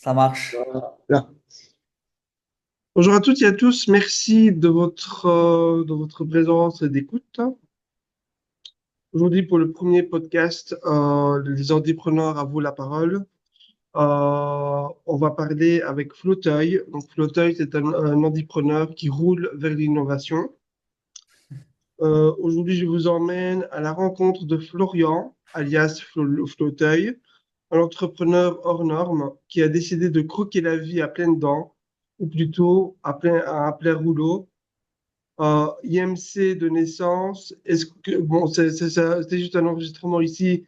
Ça marche. Voilà. Bonjour à toutes et à tous, merci de votre présence et d'écoute. Aujourd'hui, pour le premier podcast, les entrepreneurs à vous la parole. On va parler avec Flotteuil. Donc, Flotteuil, c'est un entrepreneur qui roule vers l'innovation. Aujourd'hui, je vous emmène à la rencontre de Florian, alias Flotteuil, un entrepreneur hors norme qui a décidé de croquer la vie à pleines dents, ou plutôt à plein rouleau. IMC de naissance, est-ce que, bon, c'est juste un enregistrement ici.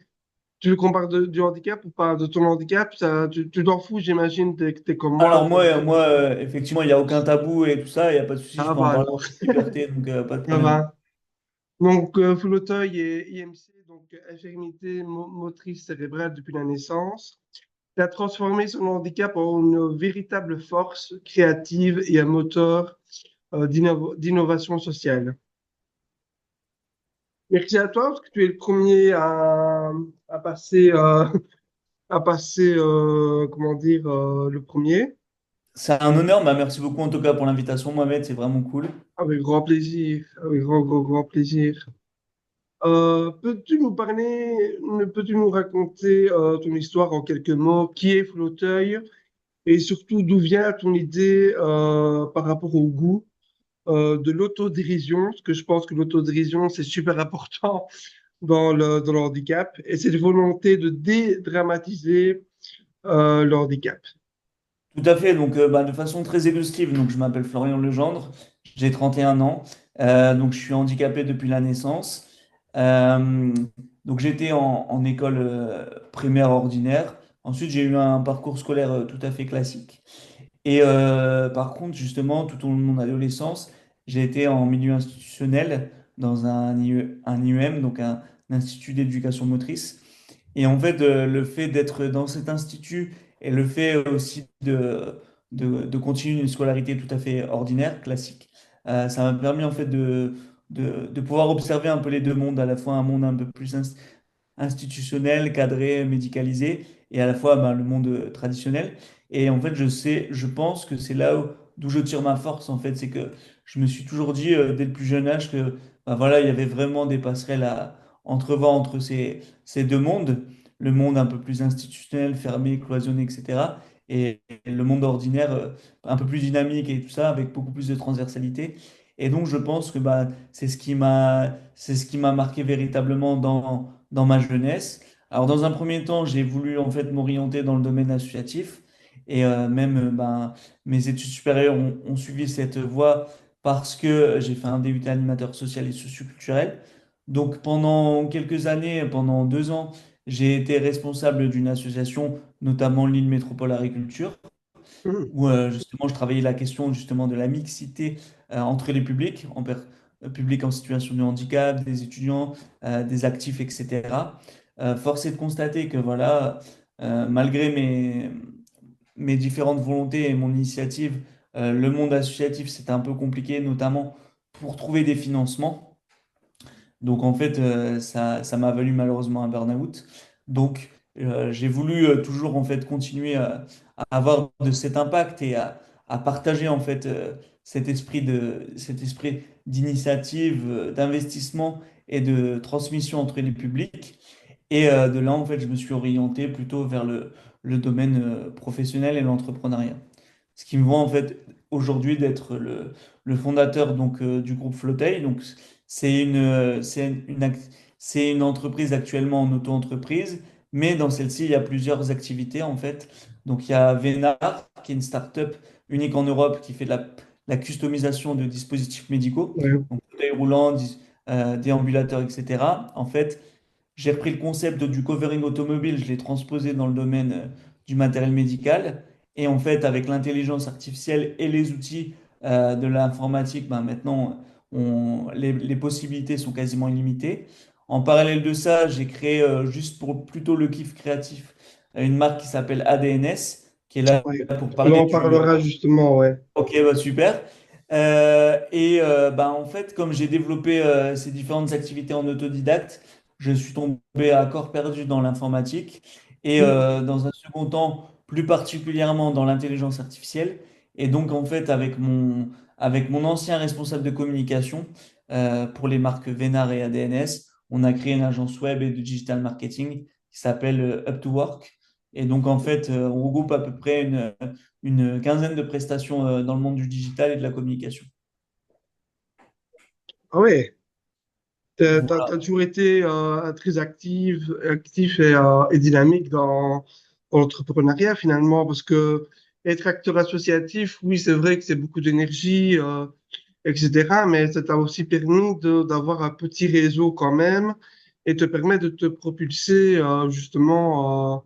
Tu veux qu'on parle du handicap ou pas de ton handicap? Tu t'en fous, j'imagine, t'es comme moi. Alors moi, effectivement, il n'y a aucun tabou et tout ça, il n'y a pas de souci, je Ça peux en va parler en alors, toute liberté, donc pas de ça problème. va. Donc, Fauteuil et IMC, donc infirmité motrice cérébrale depuis la naissance, il a transformé son handicap en une véritable force créative et un moteur d'innovation sociale. Merci à toi parce que tu es le premier à passer, comment dire, le premier. C'est un honneur, bah, merci beaucoup en tout cas pour l'invitation, Mohamed, c'est vraiment cool. Avec grand plaisir, avec grand plaisir. Peux-tu nous raconter ton histoire en quelques mots? Qui est Fauteuil et surtout d'où vient ton idée par rapport au goût de l'autodérision? Parce que je pense que l'autodérision, c'est super important dans le handicap et cette volonté de dédramatiser le handicap. Tout à fait, donc bah, de façon très exhaustive, donc je m'appelle Florian Legendre, j'ai 31 ans, donc je suis handicapé depuis la naissance. Euh, donc j'étais en école primaire ordinaire, ensuite j'ai eu un parcours scolaire tout à fait classique. Et par contre, justement, tout au long de mon adolescence, j'ai été en milieu institutionnel dans un IEM, donc un institut d'éducation motrice. Et en fait, le fait d'être dans cet institut et le fait aussi de continuer une scolarité tout à fait ordinaire, classique, ça m'a permis en fait de pouvoir observer un peu les deux mondes, à la fois un monde un peu plus institutionnel, cadré, médicalisé, et à la fois ben, le monde traditionnel. Et en fait, je pense que c'est là d'où je tire ma force, en fait, c'est que je me suis toujours dit dès le plus jeune âge que ben, voilà, il y avait vraiment des passerelles à entrevoir entre ces deux mondes, le monde un peu plus institutionnel, fermé, cloisonné, etc. Et le monde ordinaire, un peu plus dynamique et tout ça, avec beaucoup plus de transversalité. Et donc, je pense que bah, c'est ce qui m'a marqué véritablement dans ma jeunesse. Alors, dans un premier temps, j'ai voulu en fait m'orienter dans le domaine associatif et même ben, mes études supérieures ont suivi cette voie parce que j'ai fait un DUT animateur social et socioculturel. Donc, pendant quelques années, pendant 2 ans, j'ai été responsable d'une association, notamment l'île Métropole Agriculture, Hmm. où justement je travaillais la question justement de la mixité entre les publics, publics en situation de handicap, des étudiants, des actifs, etc. Force est de constater que voilà, malgré mes différentes volontés et mon initiative, le monde associatif c'était un peu compliqué, notamment pour trouver des financements. Donc en fait, ça m'a valu malheureusement un burn-out. Donc j'ai voulu toujours en fait continuer à avoir de cet impact et à partager en fait cet esprit d'initiative, d'investissement et de transmission entre les publics. Et de là en fait, je me suis orienté plutôt vers le domaine professionnel et l'entrepreneuriat. Ce qui me voit en fait aujourd'hui d'être le fondateur donc, du groupe Floteil. Donc, c'est une entreprise actuellement en auto-entreprise, mais dans celle-ci, il y a plusieurs activités en fait. Donc, il y a Vénard, qui est une start-up unique en Europe qui fait de la customisation de dispositifs médicaux, Ouais. donc fauteuils roulants, déambulateurs, etc. En fait, j'ai repris le concept du covering automobile, je l'ai transposé dans le domaine du matériel médical. Et en fait, avec l'intelligence artificielle et les outils de l'informatique, ben maintenant, les possibilités sont quasiment illimitées. En parallèle de ça, j'ai créé, juste pour plutôt le kiff créatif, une marque qui s'appelle ADNS, qui est là Ouais. pour On parler en du... parlera justement, ouais. Ok, bah super. Bah, en fait, comme j'ai développé ces différentes activités en autodidacte, je suis tombé à corps perdu dans l'informatique. et dans un second temps, plus particulièrement dans l'intelligence artificielle. Et donc, en fait, avec mon ancien responsable de communication pour les marques Vénard et ADNS, on a créé une agence web et de digital marketing qui s'appelle Up to Work. Et donc, en fait, on regroupe à peu près une quinzaine de prestations dans le monde du digital et de la communication. Ah ouais, Voilà. t'as toujours été très actif et dynamique dans l'entrepreneuriat finalement, parce que être acteur associatif, oui, c'est vrai que c'est beaucoup d'énergie, etc., mais ça t'a aussi permis d'avoir un petit réseau quand même et te permet de te propulser justement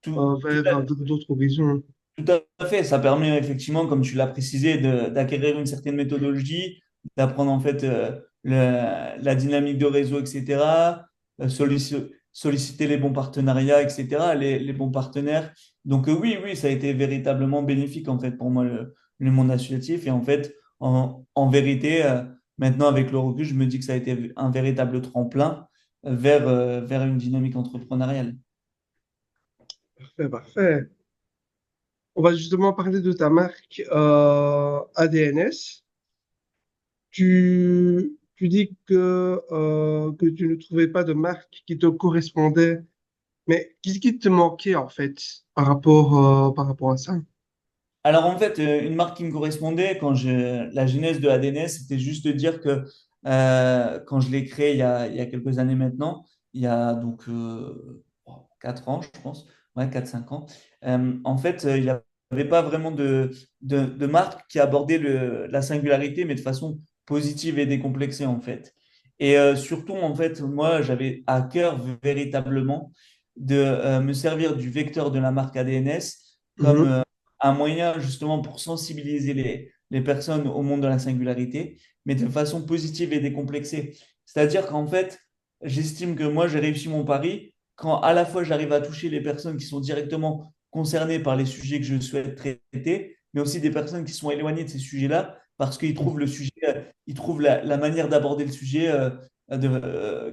Tout, tout vers d'autres horizons. Tout à fait, ça permet effectivement, comme tu l'as précisé, d'acquérir une certaine méthodologie, d'apprendre en fait la dynamique de réseau, etc., solliciter les bons partenariats, etc., les bons partenaires. Donc oui, oui, ça a été véritablement bénéfique en fait pour moi le monde associatif. Et en fait, en vérité, maintenant avec le recul, je me dis que ça a été un véritable tremplin vers une dynamique entrepreneuriale. Parfait, parfait. On va justement parler de ta marque ADNS. Tu dis que tu ne trouvais pas de marque qui te correspondait, mais qu'est-ce qui te manquait en fait par rapport à ça? Alors en fait, une marque qui me correspondait, la genèse de ADNS, c'était juste de dire que quand je l'ai créé il y a quelques années maintenant, il y a donc 4 ans, je pense, ouais, 4 5 ans, en fait, il n'y avait pas vraiment de marque qui abordait la singularité, mais de façon positive et décomplexée en fait. Et surtout, en fait, moi, j'avais à cœur véritablement de me servir du vecteur de la marque ADNS comme Mhm, un moyen justement pour sensibiliser les personnes au monde de la singularité, mais de façon positive et décomplexée. C'est-à-dire qu'en fait, j'estime que moi, j'ai réussi mon pari quand à la fois j'arrive à toucher les personnes qui sont directement concernées par les sujets que je souhaite traiter, mais aussi des personnes qui sont éloignées de ces sujets-là parce qu'ils trouvent le sujet, ils trouvent la manière d'aborder le sujet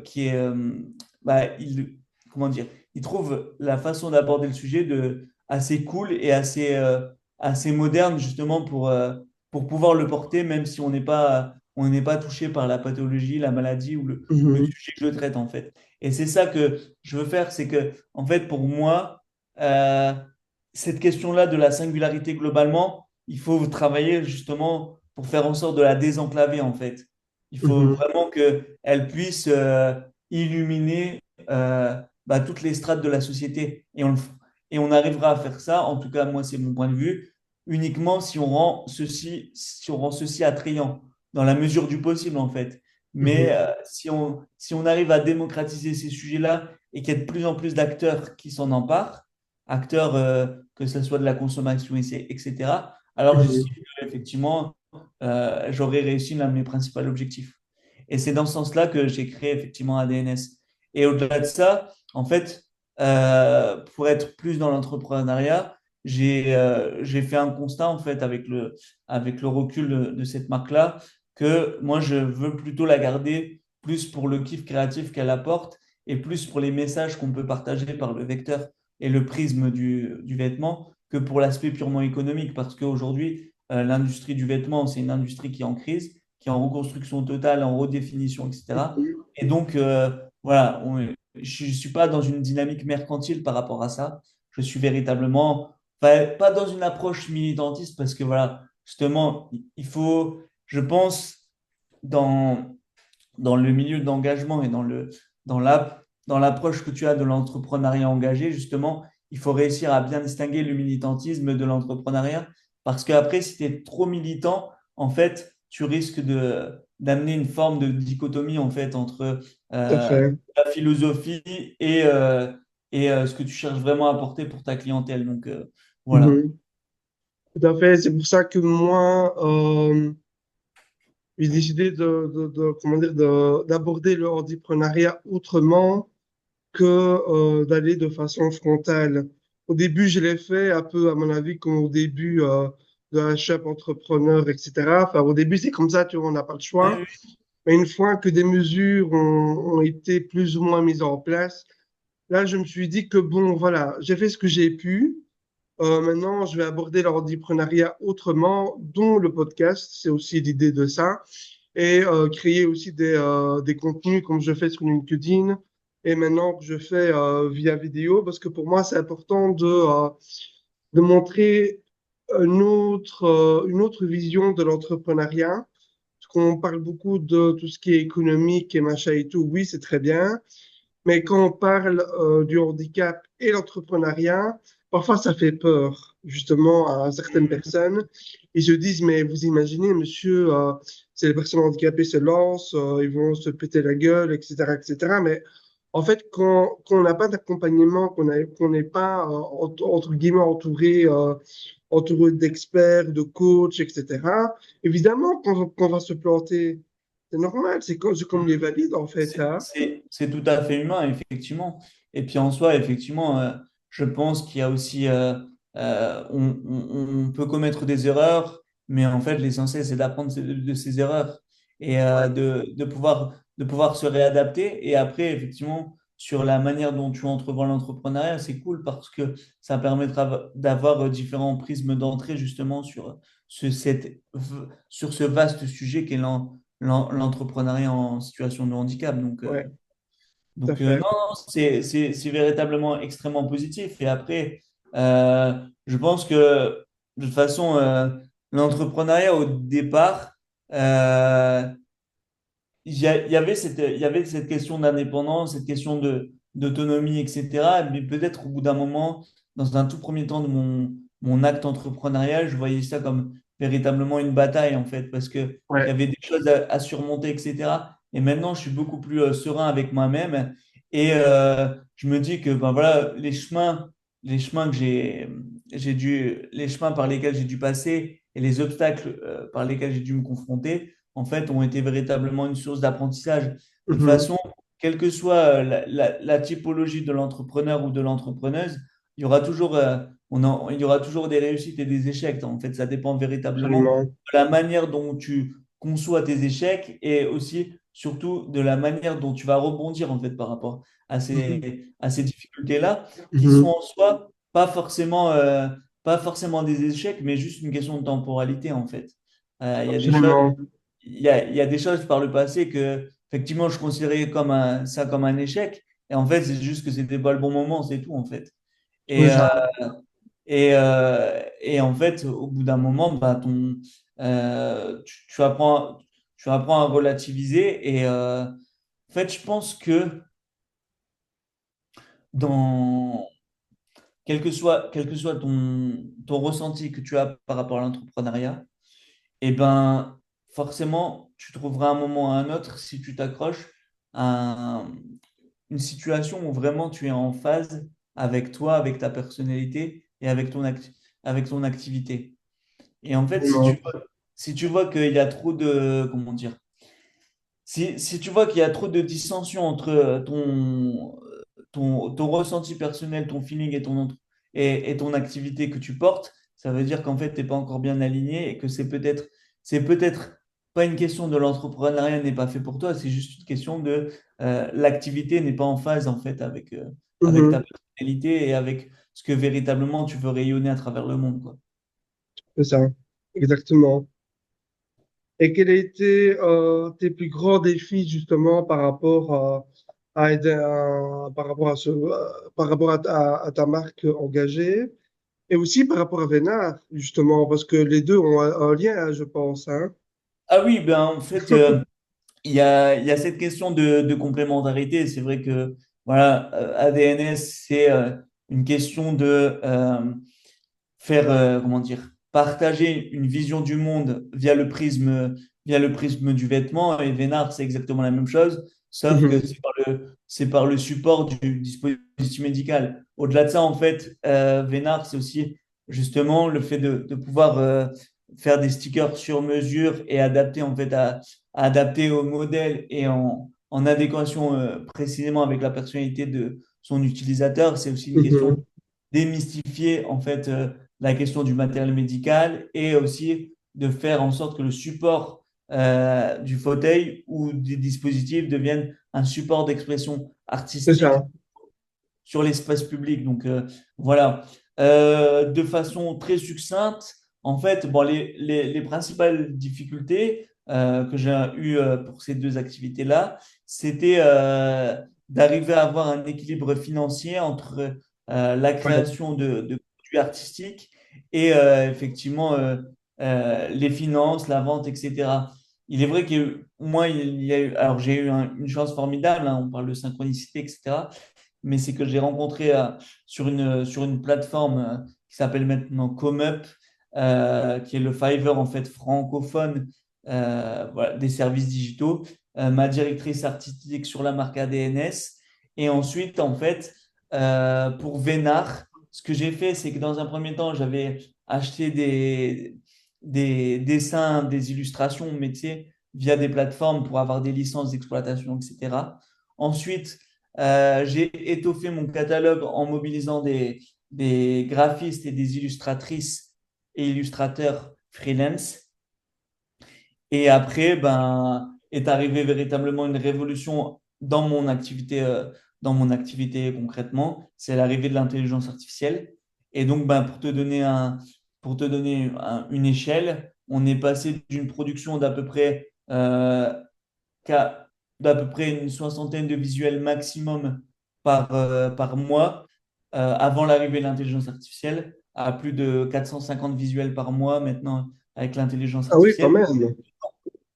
qui est, comment dire, ils trouvent la façon d'aborder le sujet assez cool et assez moderne justement pour pouvoir le porter, même si on n'est pas touché par la pathologie, la maladie ou le mhm, sujet que je traite en fait. Et c'est ça que je veux faire, c'est que en fait pour moi, euh, cette question-là de la singularité globalement, il faut travailler justement pour faire en sorte de la désenclaver en fait. Il faut mhm, vraiment qu'elle puisse illuminer toutes les strates de la société. Et on arrivera à faire ça, en tout cas, moi, c'est mon point de vue, uniquement si on rend ceci attrayant, dans la mesure du possible, en fait. Mais mhm, si on arrive à démocratiser ces sujets-là et qu'il y ait de plus en plus d'acteurs qui s'en emparent, acteurs, que ce soit de la consommation, etc., alors mhm, j'estime qu'effectivement, j'aurais réussi l'un de mes principaux objectifs. Et c'est dans ce sens-là que j'ai créé effectivement ADNS. Et au-delà de ça, en fait, pour être plus dans l'entrepreneuriat, j'ai fait un constat en fait avec le recul de cette marque-là que moi je veux plutôt la garder plus pour le kiff créatif qu'elle apporte et plus pour les messages qu'on peut partager par le vecteur et le prisme du vêtement que pour l'aspect purement économique parce qu'aujourd'hui l'industrie du vêtement c'est une industrie qui est en crise, qui est en reconstruction totale, en redéfinition, etc. mhm, Et donc voilà, je ne suis pas dans une dynamique mercantile par rapport à ça. Je suis véritablement, pas dans une approche militantiste parce que voilà, justement, il faut, je pense, dans, dans le milieu d'engagement et dans l'approche que tu as de l'entrepreneuriat engagé, justement, il faut réussir à bien distinguer le militantisme de l'entrepreneuriat parce qu'après, si tu es trop militant, en fait, tu risques d'amener une forme de dichotomie en fait entre tout à fait. la philosophie et ce que tu cherches vraiment à apporter pour ta clientèle. Donc voilà. Mhm, tout à fait. C'est pour ça que moi, j'ai décidé comment dire, d'aborder le entrepreneuriat autrement que d'aller de façon frontale. Au début, je l'ai fait un peu, à mon avis, comme au début de un chef entrepreneur, etc. Enfin, au début, c'est comme ça, tu vois, on n'a pas le Oui, choix. oui. Mais une fois que des mesures ont été plus ou moins mises en place, là, je me suis dit que bon, voilà, j'ai fait ce que j'ai pu. Maintenant, je vais aborder l'entrepreneuriat autrement, dont le podcast, c'est aussi l'idée de ça, et créer aussi des contenus comme je fais sur LinkedIn, et maintenant que je fais via vidéo, parce que pour moi, c'est important de montrer une autre vision de l'entrepreneuriat. Parce qu'on parle beaucoup de tout ce qui est économique et machin et tout, oui, c'est très bien. Mais quand on parle du handicap et l'entrepreneuriat, parfois ça fait peur, justement, à certaines personnes. Ils se disent, mais vous imaginez, monsieur, si les personnes handicapées se lancent, ils vont se péter la gueule, etc., etc. Mais en fait, quand on n'a pas d'accompagnement, qu'on n'est pas, entre guillemets, entouré d'experts, de coachs, etc., évidemment qu'on va se planter. C'est normal, c'est comme les valides, en fait, hein. C'est tout à fait humain, effectivement. Et puis en soi, effectivement, je pense qu'il y a aussi, on peut commettre des erreurs, mais en fait, l'essentiel, c'est d'apprendre de ces erreurs et de pouvoir se réadapter. Et après, effectivement, sur la manière dont tu entreprends l'entrepreneuriat, c'est cool parce que ça permettra d'avoir différents prismes d'entrée justement sur ce vaste sujet qu'est l'entrepreneuriat en situation de handicap. Ouais, tout à Non, fait. non, c'est véritablement extrêmement positif. Et après, je pense que de toute façon, l'entrepreneuriat au départ, euh, il y avait cette question d'indépendance, cette question d'autonomie, etc. Mais peut-être au bout d'un moment, dans un tout premier temps de mon acte entrepreneurial, je voyais ça comme véritablement une bataille, en fait, parce qu'il y Ouais. avait des choses à surmonter, etc. Et maintenant, je suis beaucoup plus serein avec moi-même. Et je me dis que ben, voilà, les chemins que les chemins par lesquels j'ai dû passer et les obstacles par lesquels j'ai dû me confronter, en fait, ont été véritablement une source d'apprentissage. De toute Mhm. façon, quelle que soit la typologie de l'entrepreneur ou de l'entrepreneuse, il y aura toujours, il y aura toujours des réussites et des échecs. En fait, ça dépend véritablement Absolument. de la manière dont tu conçois tes échecs et aussi, surtout, de la manière dont tu vas rebondir en fait par rapport Mhm. à ces difficultés-là, qui sont Mhm. en soi pas forcément des échecs, mais juste une question de temporalité en fait. Il y a des choses Absolument. il y a des choses par le passé que, effectivement, je considérais ça comme un échec. Et en fait, c'est juste que c'était pas le bon moment, c'est tout, en fait. C'est Et, ça. et en fait, au bout d'un moment, bah, tu apprends à relativiser. Et en fait, je pense que dans, quel que soit ton ressenti que tu as par rapport à l'entrepreneuriat, eh ben, forcément, tu trouveras un moment ou un autre, si tu t'accroches, à une situation où vraiment tu es en phase avec toi, avec ta personnalité et avec avec ton activité. Et en fait, Absolument. si tu vois qu'il y a trop de, comment dire, si tu vois qu'il y a trop de dissension entre ton ressenti personnel, ton feeling et ton activité que tu portes, ça veut dire qu'en fait, tu n'es pas encore bien aligné et que c'est peut-être pas une question de l'entrepreneuriat n'est pas fait pour toi, c'est juste une question de l'activité n'est pas en phase en fait avec ta Mhm. personnalité et avec ce que véritablement tu veux rayonner à travers le monde, quoi. C'est ça. Exactement. Et quels étaient tes plus grands défis justement par rapport par rapport par rapport à ta marque engagée et aussi par rapport à Vénard justement parce que les deux ont un lien, hein, je pense, hein. Ah oui, ben en fait, il y a cette question de complémentarité. C'est vrai que voilà, ADNS, c'est une question de faire, comment dire, partager une vision du monde via le prisme du vêtement. Et Vénard, c'est exactement la même chose, sauf que Mhm. c'est par le support du dispositif médical. Au-delà de ça, en fait, Vénard, c'est aussi justement le fait de pouvoir faire des stickers sur mesure et adapter en fait à adapter au modèle et en adéquation précisément avec la personnalité de son utilisateur. C'est aussi une question de Mhm. démystifier en fait la question du matériel médical et aussi de faire en sorte que le support du fauteuil ou des dispositifs devienne un support d'expression C'est artistique ça. sur l'espace public. Donc voilà. De façon très succincte, en fait, bon, les principales difficultés que j'ai eues pour ces deux activités-là, c'était d'arriver à avoir un équilibre financier entre la Ouais. création de produits artistiques et effectivement les finances, la vente, etc. Il est vrai que moi, il y a eu, alors j'ai eu une chance formidable, hein, on parle de synchronicité, etc. Mais c'est que j'ai rencontré sur une plateforme qui s'appelle maintenant ComeUp, qui est le Fiverr en fait francophone voilà, des services digitaux, ma directrice artistique sur la marque ADNS. Et ensuite, en fait, pour Vénard, ce que j'ai fait, c'est que dans un premier temps, j'avais acheté des dessins, des illustrations, mais tu sais, via des plateformes pour avoir des licences d'exploitation, etc. Ensuite, j'ai étoffé mon catalogue en mobilisant des graphistes et des illustratrices et illustrateurs freelance. Et après, ben, est arrivée véritablement une révolution dans mon activité concrètement, c'est l'arrivée de l'intelligence artificielle. Et donc, ben, pour te donner une échelle, on est passé d'une production d'à peu près une soixantaine de visuels maximum par mois avant l'arrivée de l'intelligence artificielle à plus de 450 visuels par mois maintenant avec l'intelligence Ah oui, quand artificielle. même.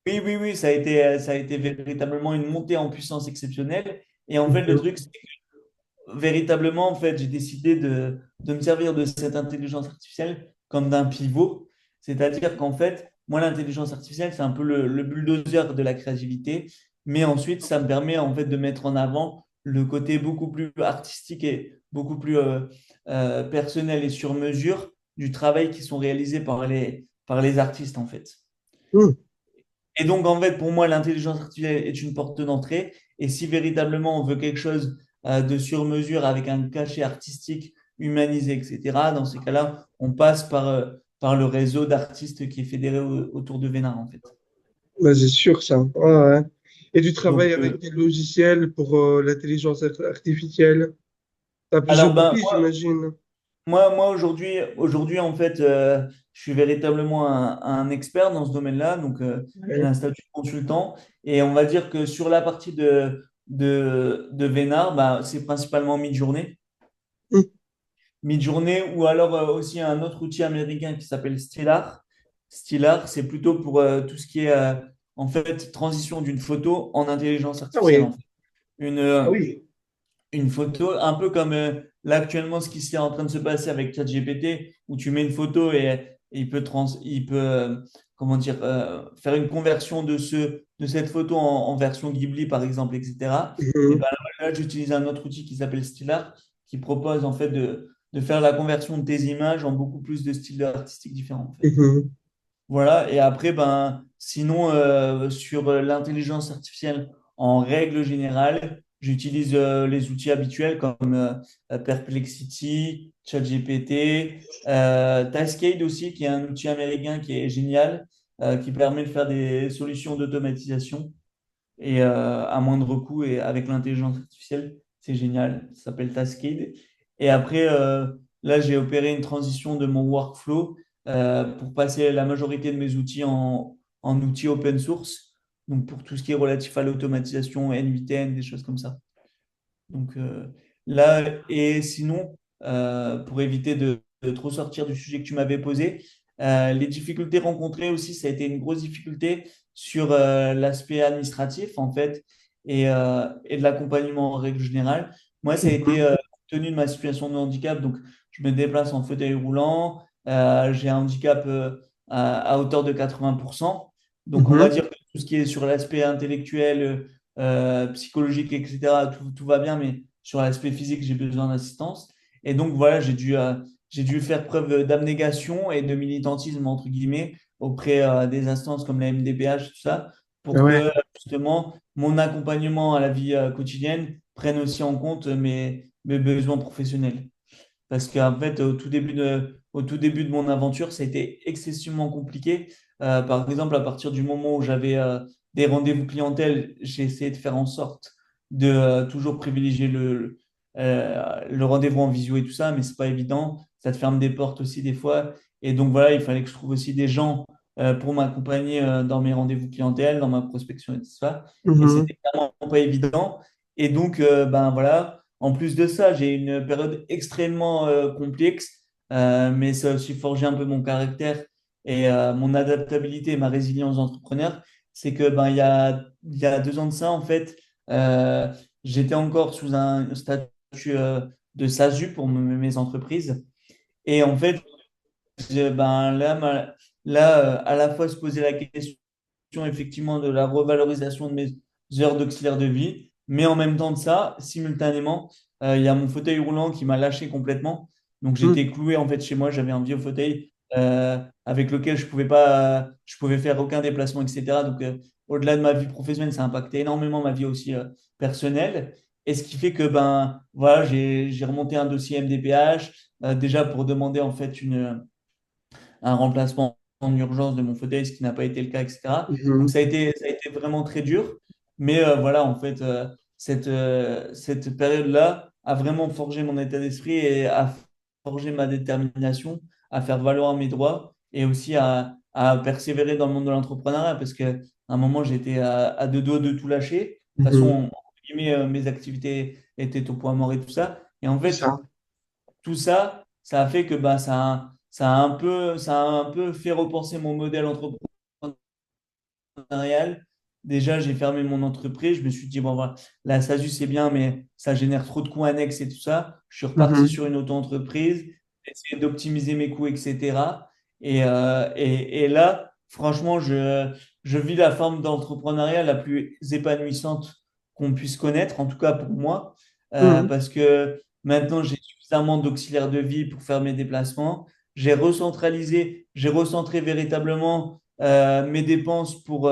Oui, oui, oui, ça a été véritablement une montée en puissance exceptionnelle. Et en fait, le Mhm. truc, c'est que véritablement, en fait, j'ai décidé de me servir de cette intelligence artificielle comme d'un pivot. C'est-à-dire qu'en fait, moi, l'intelligence artificielle, c'est un peu le bulldozer de la créativité. Mais ensuite, ça me permet en fait de mettre en avant le côté beaucoup plus artistique et beaucoup plus personnel et sur mesure du travail qui sont réalisés par les artistes, en fait. Mhm. Et donc, en fait, pour moi, l'intelligence artificielle est une porte d'entrée. Et si véritablement on veut quelque chose de sur mesure avec un cachet artistique humanisé, etc., dans ces cas-là, on passe par le réseau d'artistes qui est fédéré autour de Vénard, en fait. Bah, c'est sûr, ça. Ouais, ouais. Et tu Donc, travailles avec quel logiciel pour l'intelligence artificielle? T'as alors, plusieurs ben, outils, j'imagine. moi aujourd'hui, en fait, je suis véritablement un expert dans ce domaine-là. Donc, j'ai Ouais. un statut de consultant. Et on va dire que sur la partie de Vénard, bah, c'est principalement Midjourney. Mhm. Midjourney ou alors aussi un autre outil américain qui s'appelle Stellar. Stellar, c'est plutôt pour tout ce qui est en fait transition d'une photo en intelligence Ah artificielle, en oui, fait. Une, ah euh, oui. une photo, un peu comme là actuellement ce qui est en train de se passer avec ChatGPT, où tu mets une photo et il peut comment dire, faire une conversion de cette photo en version Ghibli, par exemple, etc. Et Mhm. ben là, j'utilise un autre outil qui s'appelle Stellar, qui propose en fait de faire la conversion de tes images en beaucoup plus de styles artistiques différents, en fait. Mhm. Voilà, et après, ben, sinon, sur l'intelligence artificielle, en règle générale, j'utilise les outils habituels comme Perplexity, ChatGPT, Taskade aussi, qui est un outil américain qui est génial, qui permet de faire des solutions d'automatisation et à moindre coût et avec l'intelligence artificielle, c'est génial. Ça s'appelle Taskade. Et après, là, j'ai opéré une transition de mon workflow pour passer la majorité de mes outils en outils open source. Donc, pour tout ce qui est relatif à l'automatisation, NVTN, des choses comme ça. Donc là, et sinon, pour éviter de trop sortir du sujet que tu m'avais posé, les difficultés rencontrées aussi, ça a été une grosse difficulté sur l'aspect administratif, en fait, et de l'accompagnement en règle générale. Moi, ça a été Mhm. compte tenu de ma situation de handicap, donc je me déplace en fauteuil roulant, j'ai un handicap à hauteur de 80%. Donc, on va Mhm. dire que tout ce qui est sur l'aspect intellectuel, psychologique, etc., tout va bien, mais sur l'aspect physique, j'ai besoin d'assistance. Et donc, voilà, j'ai dû faire preuve d'abnégation et de militantisme, entre guillemets, auprès des instances comme la MDPH, tout ça, Ah pour ouais. que, justement, mon accompagnement à la vie quotidienne prenne aussi en compte mes besoins professionnels. Parce qu'en fait, au tout début de mon aventure, ça a été excessivement compliqué. Par exemple, à partir du moment où j'avais des rendez-vous clientèle, j'ai essayé de faire en sorte de toujours privilégier le rendez-vous en visio et tout ça, mais c'est pas évident. Ça te ferme des portes aussi des fois. Et donc voilà, il fallait que je trouve aussi des gens pour m'accompagner dans mes rendez-vous clientèle, dans ma prospection et tout ça. Et Mhm. c'était clairement pas évident. Et donc, ben voilà, en plus de ça, j'ai une période extrêmement complexe, mais ça a aussi forgé un peu mon caractère et mon adaptabilité et ma résilience d'entrepreneur. C'est que ben, il y a 2 ans de ça, en fait, j'étais encore sous un statut de SASU pour mes entreprises. Et en fait, ben, là, à la fois se poser la question effectivement de la revalorisation de mes heures d'auxiliaire de vie, mais en même temps de ça, simultanément, il y a mon fauteuil roulant qui m'a lâché complètement. Donc Mhm. j'étais cloué en fait chez moi, j'avais un vieux fauteuil avec lequel je pouvais faire aucun déplacement, etc. Donc au-delà de ma vie professionnelle, ça a impacté énormément ma vie aussi personnelle. Et ce qui fait que ben voilà, j'ai remonté un dossier MDPH déjà pour demander en fait un remplacement en urgence de mon fauteuil, ce qui n'a pas été le cas, etc. Donc Mhm. ça a été vraiment très dur. Mais voilà, en fait, cette période-là a vraiment forgé mon état d'esprit et a forgé ma détermination à faire valoir mes droits et aussi à persévérer dans le monde de l'entrepreneuriat parce qu'à un moment, j'étais à deux doigts de tout lâcher. De toute façon, Mhm. entre guillemets, mes activités étaient au point mort et tout ça. Et en C'est fait, ça. tout ça, ça a fait que bah, ça a un peu fait repenser mon modèle entrepreneurial. Déjà, j'ai fermé mon entreprise. Je me suis dit, bon, voilà, la SASU, c'est bien, mais ça génère trop de coûts annexes et tout ça. Je suis reparti Mhm. sur une auto-entreprise, essayer d'optimiser mes coûts, etc. Et là, franchement, je vis la forme d'entrepreneuriat la plus épanouissante qu'on puisse connaître, en tout cas pour moi, Mhm. parce que maintenant, j'ai suffisamment d'auxiliaires de vie pour faire mes déplacements. J'ai recentré véritablement mes dépenses pour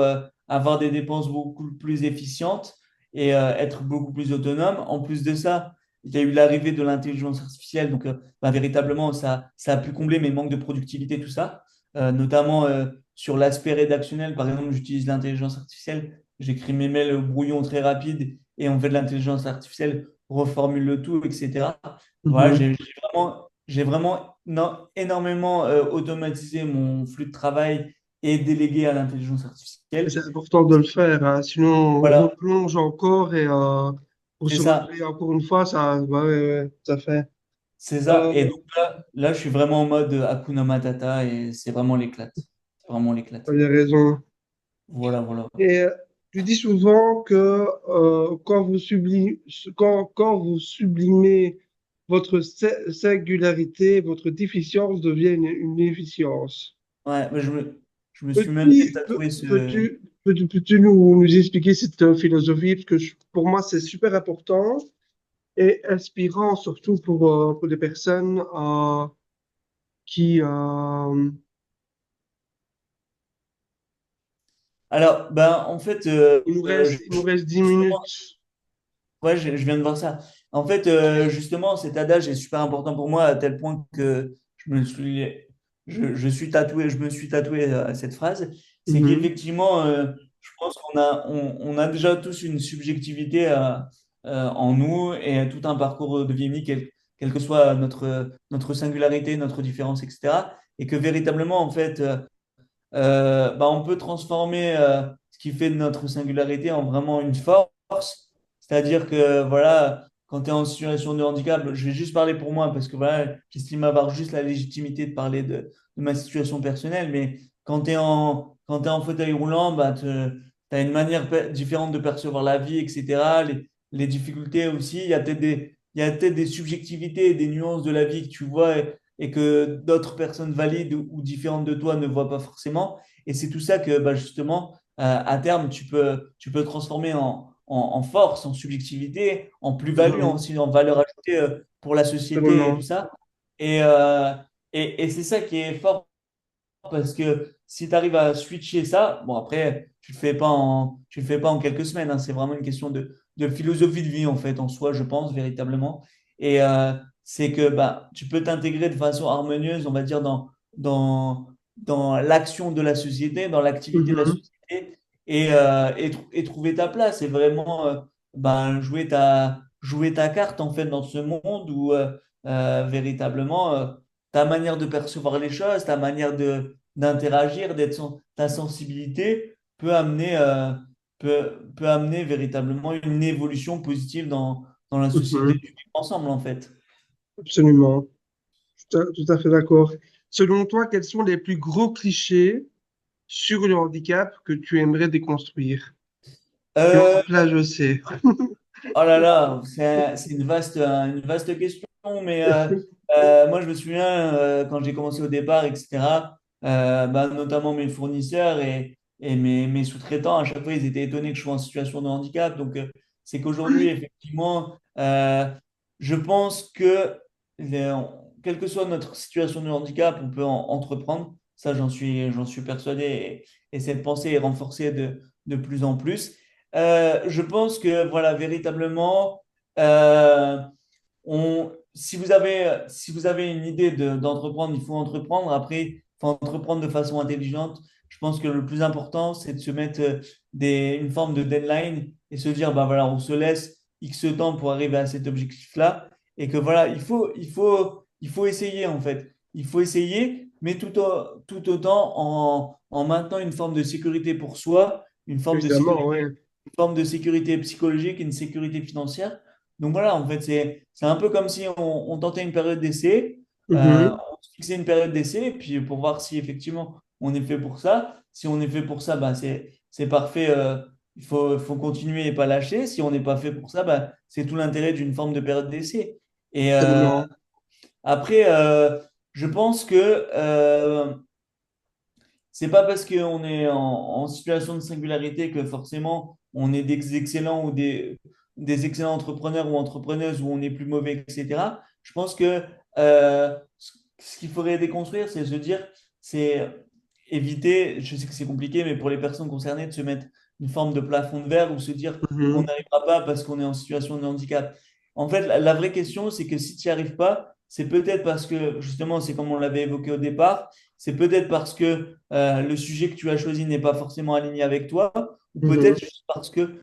avoir des dépenses beaucoup plus efficientes et être beaucoup plus autonome. En plus de ça, il y a eu l'arrivée de l'intelligence artificielle, donc bah, véritablement, ça a pu combler mes manques de productivité, tout ça. Notamment sur l'aspect rédactionnel. Par exemple, j'utilise l'intelligence artificielle, j'écris mes mails au brouillon très rapide et on fait de l'intelligence artificielle, reformule le tout, etc. Voilà, Mhm. j'ai vraiment non, énormément automatisé mon flux de travail et délégué à l'intelligence Et artificielle. c'est important de le faire, hein. Sinon on Voilà, replonge encore et pour c'est se ça, relever encore une fois, ça, ouais, ouais, ouais, tout à fait. c'est ça. Euh, Et donc là, je suis vraiment en mode Hakuna Matata et c'est vraiment l'éclate. C'est vraiment l'éclate. vous avez raison. Voilà, voilà. Et tu dis souvent que quand vous sublimez votre singularité, votre déficience devient une efficience. Ouais, mais je me suis même fait Peux-tu, peux- tatouer ce. peux-tu, peux-tu nous expliquer cette philosophie? Parce que pour moi, c'est super important et inspirant, surtout pour des personnes qui... Alors, ben, en fait, il nous reste 10 minutes. ouais, je viens de voir ça. En fait, justement, cet adage est super important pour moi à tel point que je suis tatoué, je me suis tatoué cette phrase. C'est Mhm, qu'effectivement, je pense on a déjà tous une subjectivité en nous et tout un parcours de vie unique, quelle que soit notre singularité, notre différence, etc. Et que véritablement, en fait, bah, on peut transformer ce qui fait de notre singularité en vraiment une force. C'est-à-dire que voilà, quand tu es en situation de handicap, je vais juste parler pour moi parce que voilà, j'estime avoir juste la légitimité de parler de ma situation personnelle, mais quand tu es en fauteuil roulant, bah, tu as une manière différente de percevoir la vie, etc. Les difficultés aussi, il y a peut-être des subjectivités et des nuances de la vie que tu vois et que d'autres personnes valides ou différentes de toi ne voient pas forcément. Et c'est tout ça que bah, justement, à terme, tu peux transformer en force, en subjectivité, en plus-value, mhm, aussi en valeur ajoutée pour la société et tout vraiment. ça. Et, euh, et c'est ça qui est fort parce que si tu arrives à switcher ça, bon après, tu le fais pas en quelques semaines, hein, c'est vraiment une question de philosophie de vie en fait, en soi, je pense, véritablement. Et c'est que bah, tu peux t'intégrer de façon harmonieuse, on va dire, dans l'action de la société, dans l'activité de la Mhm, société et trouver ta place et vraiment bah, jouer jouer ta carte en fait dans ce monde où véritablement ta manière de percevoir les choses, ta manière d'interagir, ta sensibilité peut amener véritablement une évolution positive dans la société Mhm. du vivre ensemble en fait. Absolument. Tout à fait d'accord. Selon toi, quels sont les plus gros clichés sur le handicap que tu aimerais déconstruire? Il y en a Euh, plein, je sais. Oh là là, c'est une vaste question, mais moi je me souviens quand j'ai commencé au départ, etc., bah, notamment mes fournisseurs et mes sous-traitants, à chaque fois ils étaient étonnés que je sois en situation de handicap. Donc c'est qu'aujourd'hui, effectivement, je pense que les- quelle que soit notre situation de handicap, on peut entreprendre. Ça, j'en suis persuadé et cette pensée est renforcée de plus en plus. Je pense que voilà, véritablement, euh, si vous avez une idée d'entreprendre, il faut entreprendre. Après, il faut entreprendre de façon intelligente. Je pense que le plus important, c'est de se mettre une forme de deadline et se dire, bah voilà, on se laisse X temps pour arriver à cet objectif-là. Et que voilà, il faut essayer en fait. Il faut essayer, mais tout autant en maintenant une forme de sécurité pour soi, Évidemment, oui. une forme de sécurité psychologique, une sécurité financière. Donc voilà, en fait, c'est un peu comme si on tentait une période d'essai, Mhm. on se fixait une période d'essai, et puis pour voir si effectivement on est fait pour ça. Si on est fait pour ça, bah, c'est parfait, faut continuer et pas lâcher. Si on n'est pas fait pour ça, bah, c'est tout l'intérêt d'une forme de période d'essai. Et Absolument. après, je pense que c'est pas parce qu'on est en situation de singularité que forcément on est des excellents ou des excellents entrepreneurs ou entrepreneuses ou on est plus mauvais, etc. Je pense que ce qu'il faudrait déconstruire, c'est se dire, c'est éviter, je sais que c'est compliqué, mais pour les personnes concernées, de se mettre une forme de plafond de verre ou se dire qu'on Mhm. n'arrivera pas parce qu'on est en situation de handicap. En fait, la vraie question, c'est que si tu n'y arrives pas, c'est peut-être parce que, justement, c'est comme on l'avait évoqué au départ, c'est peut-être parce que le sujet que tu as choisi n'est pas forcément aligné avec toi, ou Mhm. peut-être juste parce que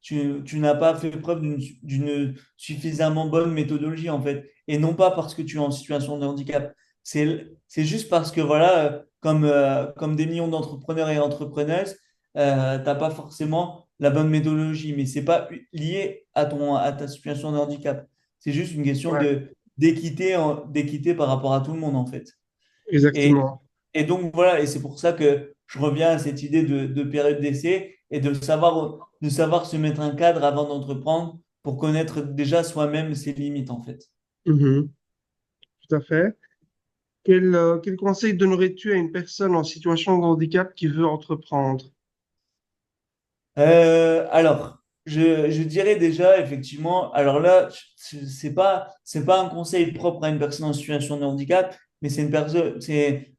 tu n'as pas fait preuve d'une suffisamment bonne méthodologie, en fait, et non pas parce que tu es en situation de handicap. C'est juste parce que, voilà, comme des millions d'entrepreneurs et entrepreneuses, tu n'as pas forcément la bonne méthodologie, mais c'est pas lié à ta situation de handicap. C'est juste une question Ouais, d'équité par rapport à tout le monde, en fait. Et, exactement. et donc, voilà, et c'est pour ça que je reviens à cette idée de période d'essai et de savoir se mettre un cadre avant d'entreprendre pour connaître déjà soi-même ses limites, en fait. Mhm. Tout à fait. Quel conseil donnerais-tu à une personne en situation de handicap qui veut entreprendre? Alors, je dirais déjà, effectivement, alors là, c'est pas un conseil propre à une personne en situation de handicap, mais c'est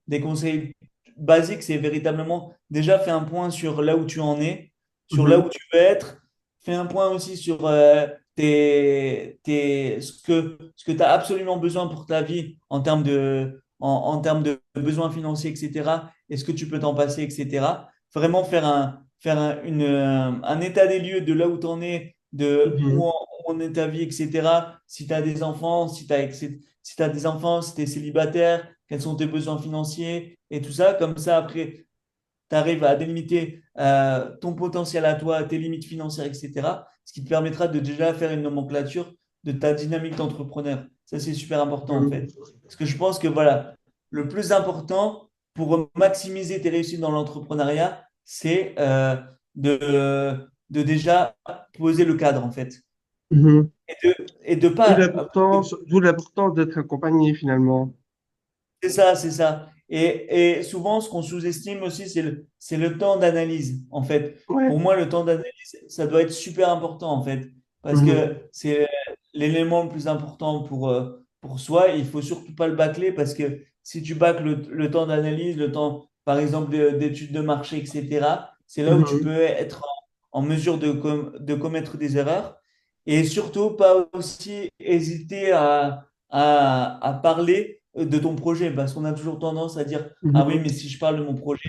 des conseils basiques, c'est véritablement déjà fais un point sur là où tu en es, sur là Mhm. où tu veux être, fais un point aussi sur ce que tu as absolument besoin pour ta vie en termes de besoins financiers, etc. Est-ce que tu peux t'en passer, etc. Vraiment un état des lieux de là où tu en es, Mhm. où en est ta vie, etc. Si tu as des enfants, si t'as des enfants, si tu es célibataire, quels sont tes besoins financiers et tout ça. Comme ça, après, tu arrives à délimiter ton potentiel à toi, tes limites financières, etc. Ce qui te permettra de déjà faire une nomenclature de ta dynamique d'entrepreneur. Ça, c'est super important en fait. Mhm. Parce que je pense que voilà, le plus important pour maximiser tes réussites dans l'entrepreneuriat, c'est de déjà poser le cadre en fait. Mhm. Et de pas. D'où l'importance d'être accompagné finalement. C'est ça. Et souvent, ce qu'on sous-estime aussi, c'est le temps d'analyse, en fait. Ouais. Pour moi, le temps d'analyse, ça doit être super important, en fait, parce Mhm. que c'est l'élément le plus important pour soi. Il faut surtout pas le bâcler, parce que si tu bâcles le temps d'analyse, le temps, par exemple, d'études de marché, etc., c'est là où tu Mhm. peux être en mesure de commettre des erreurs. Et surtout, pas aussi hésiter à parler de ton projet, parce qu'on a toujours tendance à dire, ah oui, Mhm. mais si je parle de mon projet,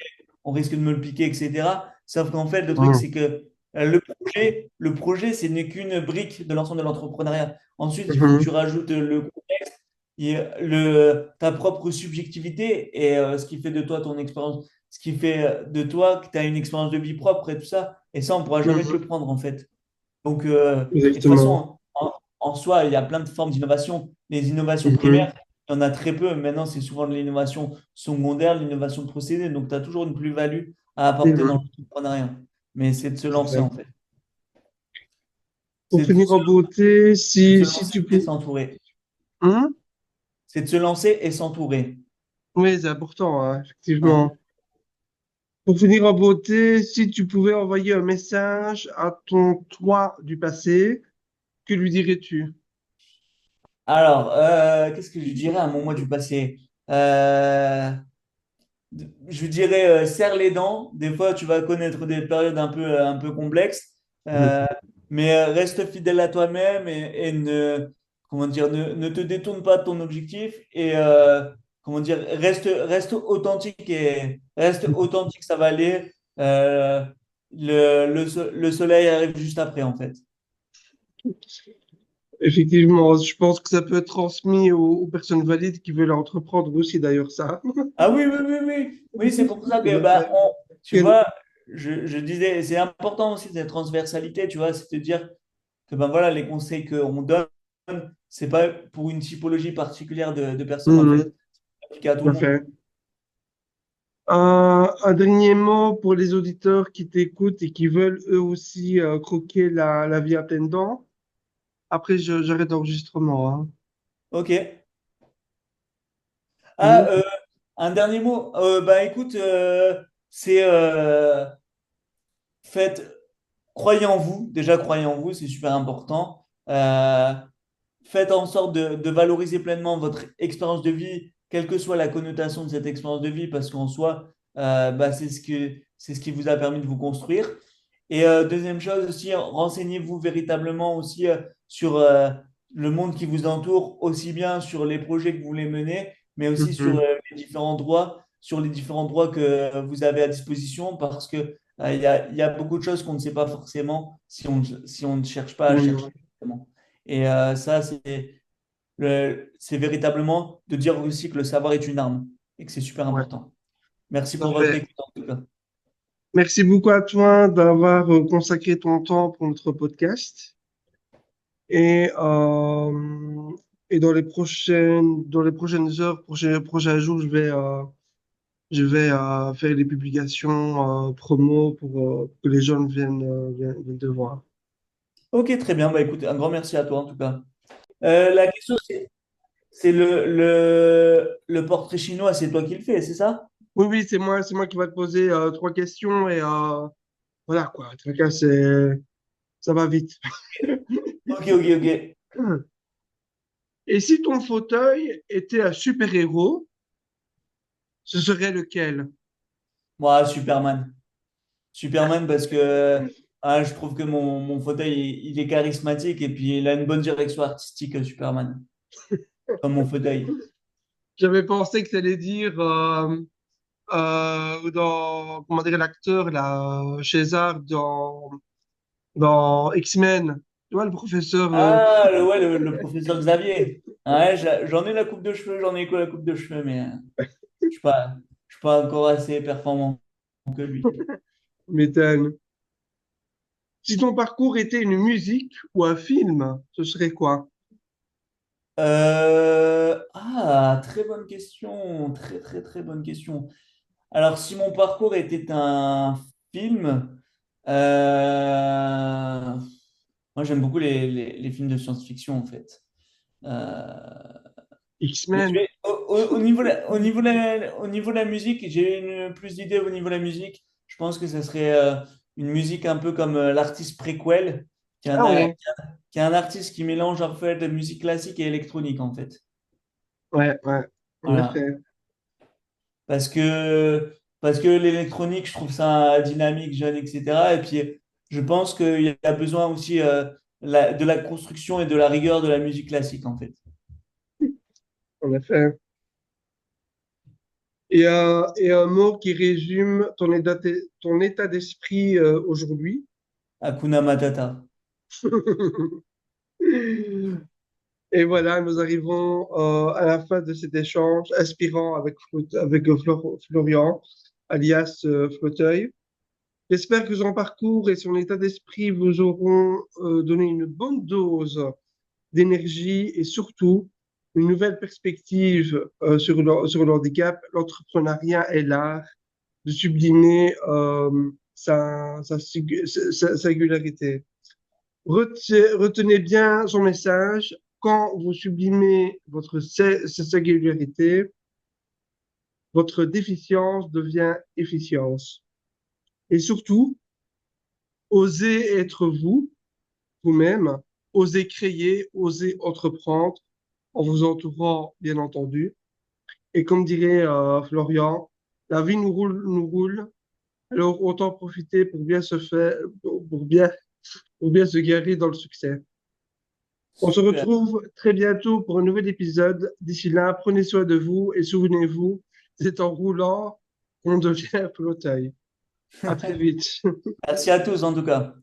on risque de me le piquer, etc. Sauf qu'en fait, le truc, Mhm. c'est que Le projet, ce n'est qu'une brique de l'ensemble de l'entrepreneuriat. Ensuite, il faut que tu Mhm. rajoutes le contexte, ta propre subjectivité et ce qui fait de toi ton expérience, ce qui fait de toi que tu as une expérience de vie propre et tout ça. Et ça, on ne pourra jamais te Mhm. le prendre en fait. Donc, et de toute Exactement. façon, en soi, il y a plein de formes d'innovation. Les innovations Mhm. primaires, il y en a très peu. Maintenant, c'est souvent de l'innovation secondaire, l'innovation de procédé. Donc, tu as toujours une plus-value à apporter dans Mhm. l'entrepreneuriat. Mais c'est de se C'est lancer vrai. en fait. Pour C'est de finir en beauté, se si lancer tu et peux. s'entourer. Hein. C'est de se lancer et s'entourer. Oui, c'est important, hein, Ouais. effectivement. Pour finir en beauté, si tu pouvais envoyer un message à ton toi du passé, que lui dirais-tu? Alors, qu'est-ce que je dirais à mon moi du passé? Je dirais, serre les dents. Des fois, tu vas connaître des périodes un peu complexes, Mhm. euh, mais reste fidèle à toi-même et ne, comment dire, ne te détourne pas de ton objectif et comment dire, reste authentique et reste authentique, ça va aller. Le soleil arrive juste après, en fait. Effectivement, je pense que ça peut être transmis aux personnes valides qui veulent entreprendre aussi, d'ailleurs, ça. Ah oui, oui, oui, oui. Oui, c'est pour ça Tout que, à fait. tu Quel- vois, je disais, c'est important aussi cette transversalité, tu vois, c'est de dire que ben voilà, les conseils qu'on donne, c'est pas pour une typologie particulière de personnes, en fait, Mhm. c'est appliqué à tout Tout le à monde. fait. Un dernier mot pour les auditeurs qui t'écoutent et qui veulent eux aussi croquer la vie à pleines dents. Après, j'arrête l'enregistrement, hein. Ok. Ah, Mhm. un dernier mot. Bah écoute, c'est faites, croyez en vous. Déjà, croyez en vous, c'est super important. Faites en sorte de valoriser pleinement votre expérience de vie, quelle que soit la connotation de cette expérience de vie, parce qu'en soi, bah, c'est ce qui vous a permis de vous construire. Et deuxième chose aussi, renseignez-vous véritablement aussi sur le monde qui vous entoure, aussi bien sur les projets que vous voulez mener, mais aussi sur Mhm. les différents droits que vous avez à disposition, parce que il y a beaucoup de choses qu'on ne sait pas forcément si on ne cherche pas à Oui, chercher. oui. Forcément. Et ça, c'est véritablement de dire aussi que le savoir est une arme et que c'est super Ouais, important. Merci tout à pour votre fait. écoute en tout cas. Merci beaucoup à toi d'avoir consacré ton temps pour notre podcast. Et, euh, et dans les prochaines heures, prochains jours, je vais faire des publications promo pour que les gens viennent te voir. Ok, très bien. Bah, écoute, un grand merci à toi en tout cas. La question, c'est le portrait chinois, c'est toi qui le fais, c'est ça? Oui, oui, c'est moi qui va te poser trois questions et voilà quoi. En tout cas, ça va vite. Ok, ok, ok. Et si ton fauteuil était un super-héros, ce serait lequel? Moi, Superman. Superman parce que je trouve que mon fauteuil, il est charismatique et puis il a une bonne direction artistique, Superman, comme mon fauteuil. J'avais pensé que tu allais dire comment dire, l'acteur là, César dans X-Men. Tu vois, le professeur. Ah, ouais, le professeur Xavier. Ouais, j'en ai la coupe de cheveux, j'en ai quoi la coupe de cheveux, mais je suis pas, je suis pas encore assez performant que lui. M'étonne. Si ton parcours était une musique ou un film, ce serait quoi? Très bonne question. Très, très, très bonne question. Alors, si mon parcours était un film, moi j'aime beaucoup les films de science-fiction en fait. Euh, mais X-Men. au niveau de la musique, j'ai une plus d'idées au niveau de la musique. Je pense que ce serait une musique un peu comme l'artiste Prequel, qui est Ah oui, qui est un artiste qui mélange en fait de musique classique et électronique en fait. ouais, ouais, en Voilà. effet. Parce que, parce que l'électronique, je trouve ça dynamique, jeune, etc. Et puis, je pense qu'il y a besoin aussi de la construction et de la rigueur de la musique classique en fait. En effet. Et un mot qui résume ton état d'esprit aujourd'hui. Hakuna Matata. Et voilà, nous arrivons à la fin de cet échange inspirant avec Florian, alias Fauteuil. J'espère que son parcours et son état d'esprit vous auront donné une bonne dose d'énergie et surtout une nouvelle perspective sur le handicap. L'entrepreneuriat est l'art de sublimer sa singularité. Retenez bien son message. Quand vous sublimez sa singularité, votre déficience devient efficience. Et surtout, osez être vous-même, osez créer, osez entreprendre en vous entourant, bien entendu. Et comme dirait Florian, la vie nous roule, alors autant profiter pour bien se faire, pour bien se guérir dans le succès. On se Super. retrouve très bientôt pour un nouvel épisode. D'ici là, prenez soin de vous et souvenez-vous, c'est en roulant qu'on devient fauteuil. À très vite. Merci à tous en tout cas.